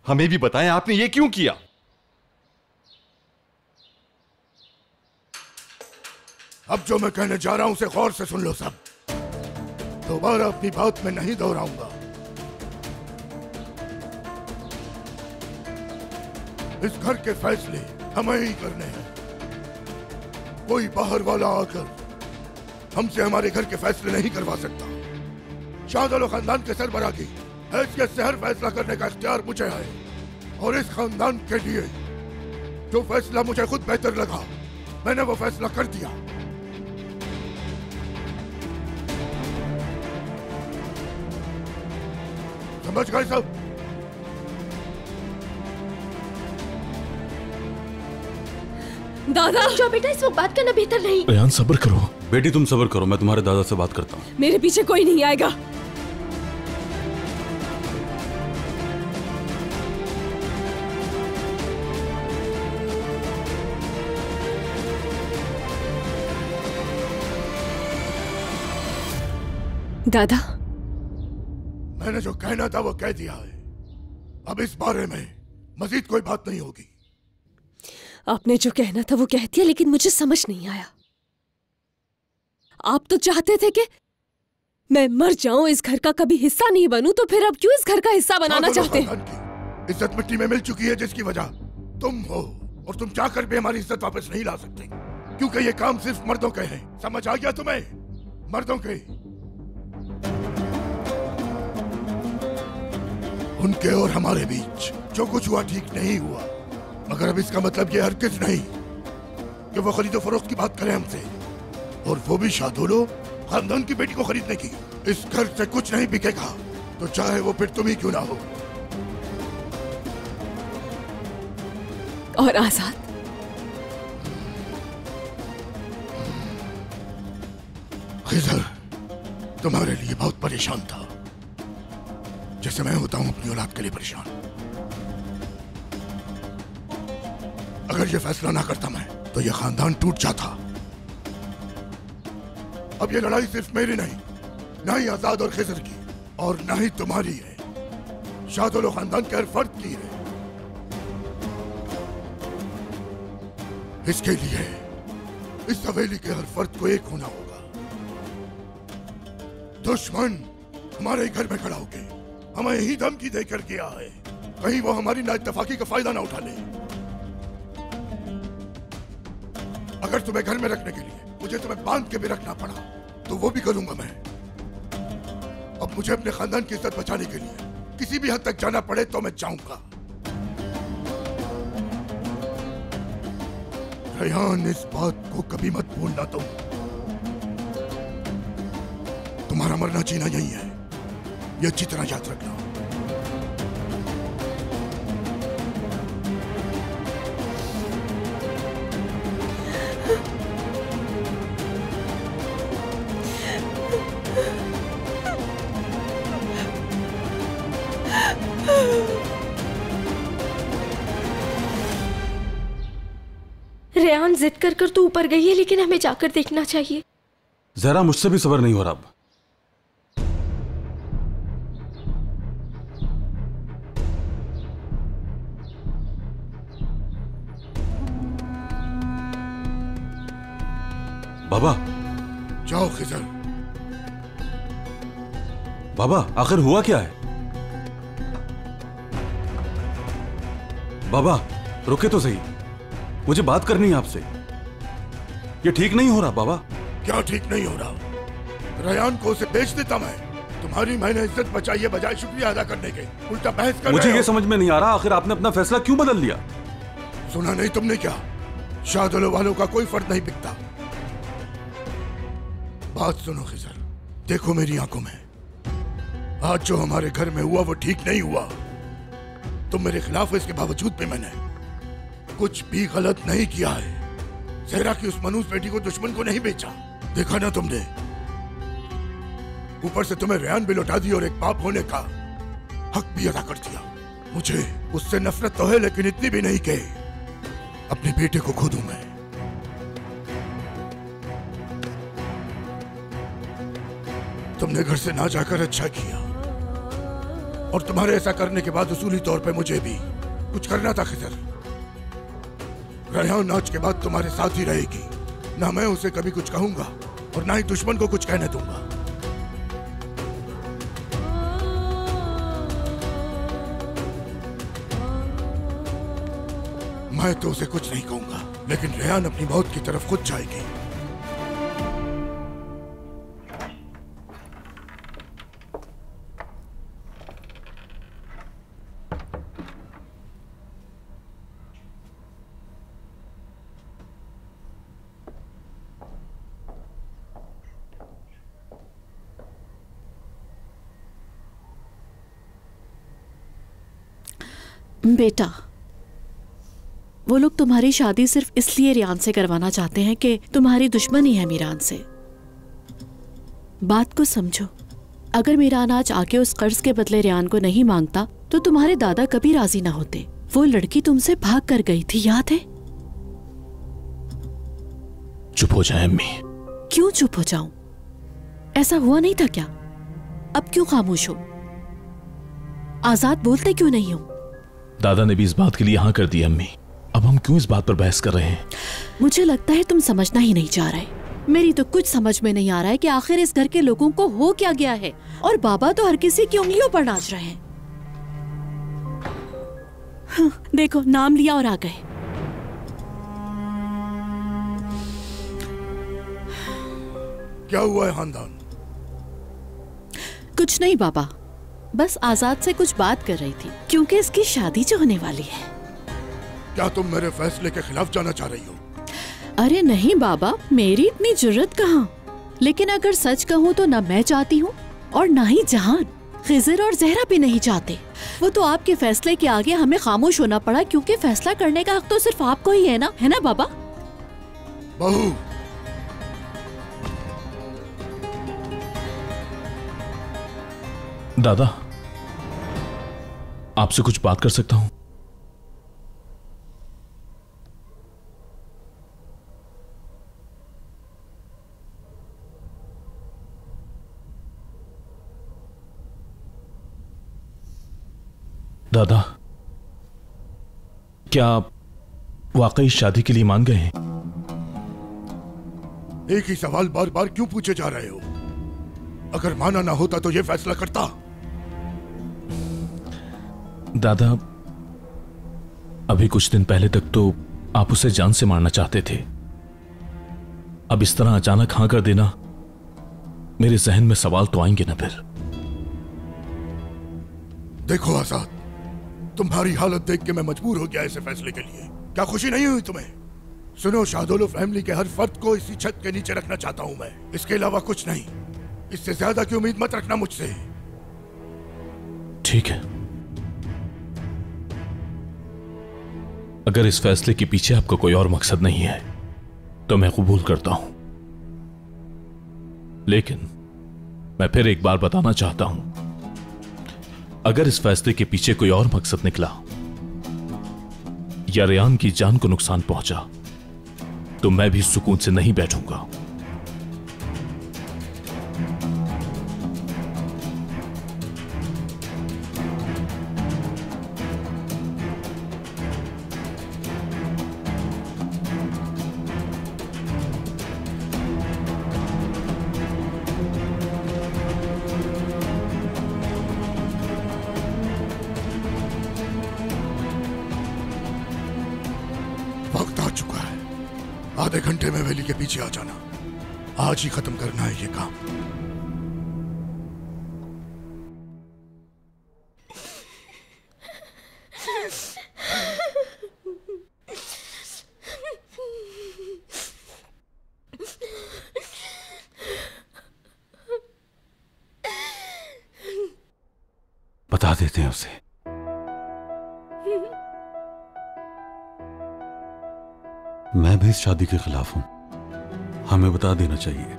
हमें भी बताएं आपने ये क्यों किया। अब जो मैं कहने जा रहा हूं उसे गौर से सुन लो सब। दोबारा अपनी बात में नहीं दोहराऊंगा। इस घर के फैसले हमें ही करने हैं। कोई बाहर वाला आकर हमसे हमारे घर के फैसले नहीं करवा सकता। शाहदलो खानदान के सरबराह की हैसियत से हर फैसला करने का इख्तियार मुझे है, और इस खानदान के लिए जो फैसला मुझे खुद बेहतर लगा मैंने वो फैसला कर दिया। समझ गए सब? दादा जो बेटा इस वक्त बात करना बेहतर नहीं। रेहान सब्र करो। बेटी तुम सब्र करो, मैं तुम्हारे दादा से बात करता हूँ। मेरे पीछे कोई नहीं आएगा। दादा मैंने जो कहना था वो कह दिया है। अब इस बारे में मजीद कोई बात नहीं होगी। आपने जो कहना था वो कह दिया, लेकिन मुझे समझ नहीं आया। आप तो चाहते थे कि मैं मर जाऊं, इस घर का कभी हिस्सा नहीं बनूं, तो फिर अब क्यों इस घर का हिस्सा बनाना चाहते हैं? इज्जत मिट्टी में मिल चुकी है जिसकी वजह तुम हो, और तुम चाहकर भी हमारी इज्जत वापस नहीं ला सकते, क्योंकि ये काम सिर्फ मर्दों के हैं। समझ आ गया तुम्हें? मर्दों के। उनके और हमारे बीच जो कुछ हुआ ठीक नहीं हुआ, मगर अब इसका मतलब ये हरगिज़ नहीं कि वो खरीदो फरोख्त की बात करें हमसे, और वो भी शाहदोलो खानदान की बेटी को खरीदने की। इस घर से कुछ नहीं बिकेगा, तो चाहे वो फिर तुम ही क्यों ना हो। और आजाद? खिजर तुम्हारे लिए बहुत परेशान था, जैसे मैं होता हूं अपनी औलाद के लिए परेशान। अगर ये फैसला ना करता मैं, तो ये खानदान टूट जाता। अब ये लड़ाई सिर्फ मेरी नहीं, ना ही आजाद और खिजर की, और ना ही तुम्हारी है, शाहदोलो खानदान के हर फर्द की है। इसके लिए इस हवेली के हर फर्द को एक होना होगा। दुश्मन हमारे घर में खड़ा होके हमें ही धमकी देकर गया है, कहीं वो हमारी नाइत्तफाकी का फायदा ना उठा ले। अगर तुम्हें घर में रखने के लिए मुझे तुम्हें बांध के भी रखना पड़ा, तो वो भी करूंगा मैं। अब मुझे अपने खानदान की इज्जत बचाने के लिए किसी भी हद तक जाना पड़े तो मैं जाऊंगा। रेहान, इस बात को कभी मत भूलना तुम। तुम्हारा मरना जीना यही है, ये अच्छी तरह याद रखना। रेहान जिद कर तो ऊपर गई है, लेकिन हमें जाकर देखना चाहिए। जहरा, मुझसे भी सब्र नहीं हो रहा अब। बाबा। जाओ खिजर। बाबा, आखिर हुआ क्या है? बाबा रुके तो सही, मुझे बात करनी है आपसे। ये ठीक नहीं हो रहा बाबा। क्या ठीक नहीं हो रहा? रेहान को उसे बेच देता मैं। तुम्हारी मैंने इज्जत बचाई है बजाय शुक्रिया अदा करने के, उल्टा बहस कर। मुझे ये समझ में नहीं आ रहा, आखिर आपने अपना फैसला क्यों बदल लिया? सुना नहीं तुमने क्या? शाहदोलो वालों का कोई फर्क नहीं बिकता। बात सुनो खिजर, देखो मेरी आंखों में, आज जो हमारे घर में हुआ वो ठीक नहीं हुआ। तुम मेरे खिलाफ हो, इसके बावजूद भी मैंने कुछ भी गलत नहीं किया है। जहरा की उस मनूस बेटी को दुश्मन को नहीं बेचा, देखा ना तुमने। ऊपर से तुम्हें रेहान भी लौटा दी और एक बाप होने का हक भी अदा कर दिया। मुझे उससे नफरत तो है, लेकिन इतनी भी नहीं कि अपने बेटे को खो दूं मैं। तुमने घर से ना जाकर अच्छा किया। और तुम्हारे ऐसा करने के बाद उसूली तौर पे मुझे भी कुछ करना था खिजर। रेहान आज के बाद तुम्हारे साथ ही रहेगी। ना मैं उसे कभी कुछ कहूंगा और ना ही दुश्मन को कुछ कहने दूंगा। मैं तो उसे कुछ नहीं कहूंगा, लेकिन रेहान अपनी मौत की तरफ खुद जाएगी। बेटा, वो लोग तुम्हारी शादी सिर्फ इसलिए रियान से करवाना चाहते हैं कि तुम्हारी दुश्मनी है मीरान से। बात को समझो, अगर मीरान आज आके उस कर्ज के बदले रियान को नहीं मांगता तो तुम्हारे दादा कभी राजी ना होते। वो लड़की तुमसे भाग कर गई थी, याद है? चुप हो जाए अम्मी। क्यों चुप हो जाऊं? ऐसा हुआ नहीं था क्या? अब क्यों खामोश हो? आजाद बोलते क्यों नहीं हो? दादा ने भी इस बात के लिए हाँ कर दी अम्मी। अब हम क्यों इस बात पर बहस कर रहे हैं? मुझे लगता है तुम समझना ही नहीं चाह रहे। मेरी तो कुछ समझ में नहीं आ रहा है कि आखिर इस घर के लोगों को हो क्या गया है। और बाबा तो हर किसी की उंगलियों पर नाच रहे हैं। हाँ, देखो, नाम लिया और आ गए। क्या हुआ है खानदान? कुछ नहीं बाबा, बस आजाद से कुछ बात कर रही थी, क्योंकि इसकी शादी जो होने वाली है। क्या तुम मेरे फैसले के खिलाफ जाना चाह रही हो? अरे नहीं बाबा, मेरी इतनी जुर्रत कहाँ। लेकिन अगर सच कहूँ तो ना मैं चाहती हूँ और ना ही जहान, खिजर और जहरा भी नहीं चाहते। वो तो आपके फैसले के आगे हमें खामोश होना पड़ा, क्योंकि फैसला करने का हक तो सिर्फ आपको ही है ना बाबा? बहू, दादा, आपसे कुछ बात कर सकता हूं? दादा, क्या आप वाकई शादी के लिए मान गए हैं? एक ही सवाल बार बार क्यों पूछे जा रहे हो? अगर माना ना होता तो यह फैसला करता। दादा, अभी कुछ दिन पहले तक तो आप उसे जान से मारना चाहते थे। अब इस तरह अचानक हाँ कर देना, मेरे जहन में सवाल तो आएंगे ना फिर। देखो आजाद, तुम्हारी हालत देख के मैं मजबूर हो गया ऐसे फैसले के लिए। क्या खुशी नहीं हुई तुम्हें? सुनो, शाहदोलो फैमिली के हर फर्द को इसी छत के नीचे रखना चाहता हूं मैं, इसके अलावा कुछ नहीं। इससे ज्यादा की उम्मीद मत रखना मुझसे। ठीक है, अगर इस फैसले के पीछे आपका कोई और मकसद नहीं है तो मैं कबूल करता हूं। लेकिन मैं फिर एक बार बताना चाहता हूं, अगर इस फैसले के पीछे कोई और मकसद निकला या रेहान की जान को नुकसान पहुंचा तो मैं भी सुकून से नहीं बैठूंगा। आधे घंटे में वेली के पीछे आ जाना। आज ही खत्म करना है ये काम। बता देते हैं उसे। मैं भी इस शादी के खिलाफ हूं, हमें बता देना चाहिए।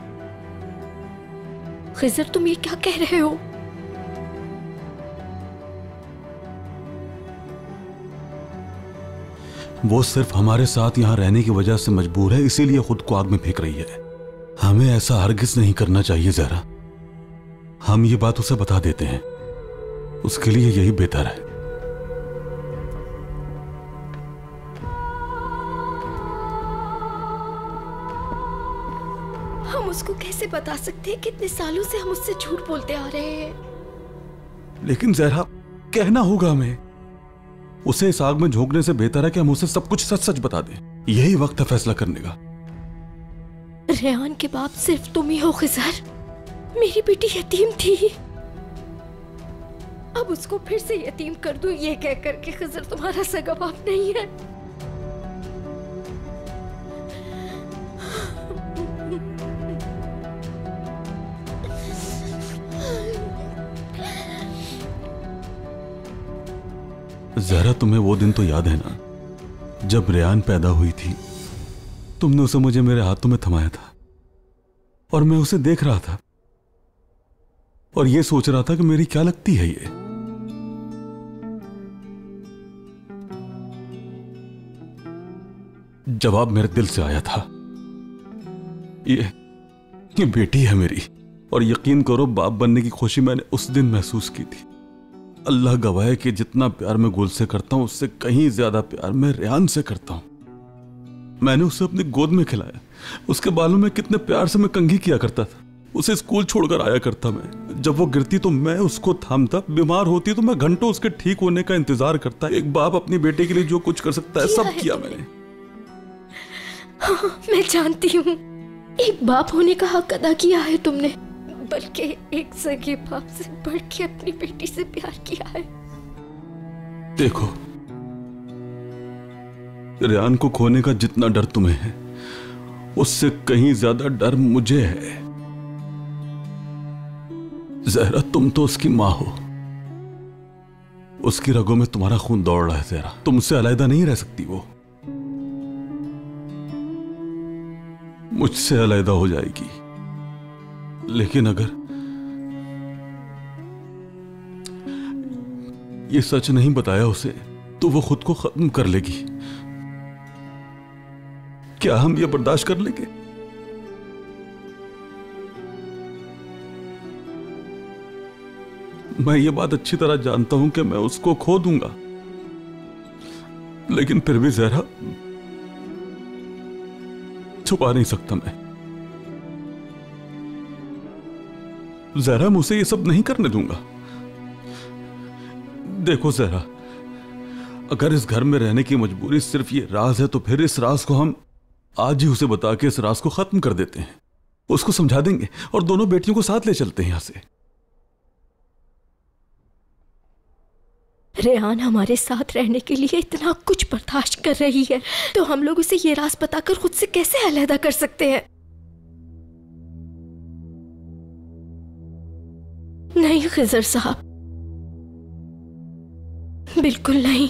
खिजर, तुम ये क्या कह रहे हो? वो सिर्फ हमारे साथ यहां रहने की वजह से मजबूर है, इसीलिए खुद को आग में फेंक रही है। हमें ऐसा हरगिज नहीं करना चाहिए जहरा। हम ये बात उसे बता देते हैं। उसके लिए यही बेहतर है। हम उसको कैसे बता सकते हैं? कितने सालों से हम उससे झूठ बोलते आ रहे हैं। लेकिन जहरा, कहना होगा हमें। उसे इस आग में झोंकने से बेहतर है कि हम उसे सब कुछ सच सच बता दें। यही वक्त है फैसला करने का। रेहान के बाप सिर्फ तुम ही हो खिजर। मेरी बेटी यतीम थी, अब उसको फिर से यतीम कर दूं ये कह कर के खिजर तुम्हारा सगा बाप नहीं है। जहरा, तुम्हें वो दिन तो याद है ना, जब रेहान पैदा हुई थी? तुमने उसे मुझे मेरे हाथों में थमाया था और मैं उसे देख रहा था और ये सोच रहा था कि मेरी क्या लगती है ये। जवाब मेरे दिल से आया था, ये बेटी है मेरी। और यकीन करो, बाप बनने की खुशी मैंने उस दिन महसूस की थी। अल्लाह गवाह है कि जितना प्यार मैं गुल से करता हूं, उससे कहीं ज्यादा प्यार मैं रेहान से करता हूं। मैंने उसे अपनी गोद में खिलाया, उसके बालों में कितने प्यार से मैं कंघी किया करता था। उसे स्कूल छोड़कर आया करता मैं। जब वो गिरती तो मैं उसको थामता, बीमार होती तो मैं घंटों उसके ठीक होने का इंतजार करता। एक बाप अपनी बेटे के लिए जो कुछ कर सकता है सब किया मैंने। हाँ, मैं जानती हूँ, एक बाप होने का हक अदा किया है तुमने, बल्कि एक सगे बाप से बढ़ के अपनी बेटी से प्यार किया है। देखो, रेहान को खोने का जितना डर तुम्हें है, उससे कहीं ज्यादा डर मुझे है। जहरा, तुम तो उसकी मां हो, उसकी रगों में तुम्हारा खून दौड़ रहा है। जहरा, तुमसे अलग नहीं रह सकती वो, मुझसे अलग हो जाएगी। लेकिन अगर ये सच नहीं बताया उसे, तो वो खुद को खत्म कर लेगी। क्या हम ये बर्दाश्त कर लेंगे? मैं ये बात अच्छी तरह जानता हूं कि मैं उसको खो दूंगा, लेकिन फिर भी जहरा, छुपा नहीं सकता मैं। जहरा, मुझे ये सब नहीं करने दूंगा। देखो जहरा, अगर इस घर में रहने की मजबूरी सिर्फ ये राज है, तो फिर इस राज को हम आज ही उसे बता के इस राज को खत्म कर देते हैं। उसको समझा देंगे और दोनों बेटियों को साथ ले चलते हैं यहां से। रेहान हमारे साथ रहने के लिए इतना कुछ बर्दाश्त कर रही है, तो हम लोग उसे ये राज बताकर खुद से कैसे अलहदा कर सकते हैं? नहीं खिजर साहब, बिल्कुल नहीं।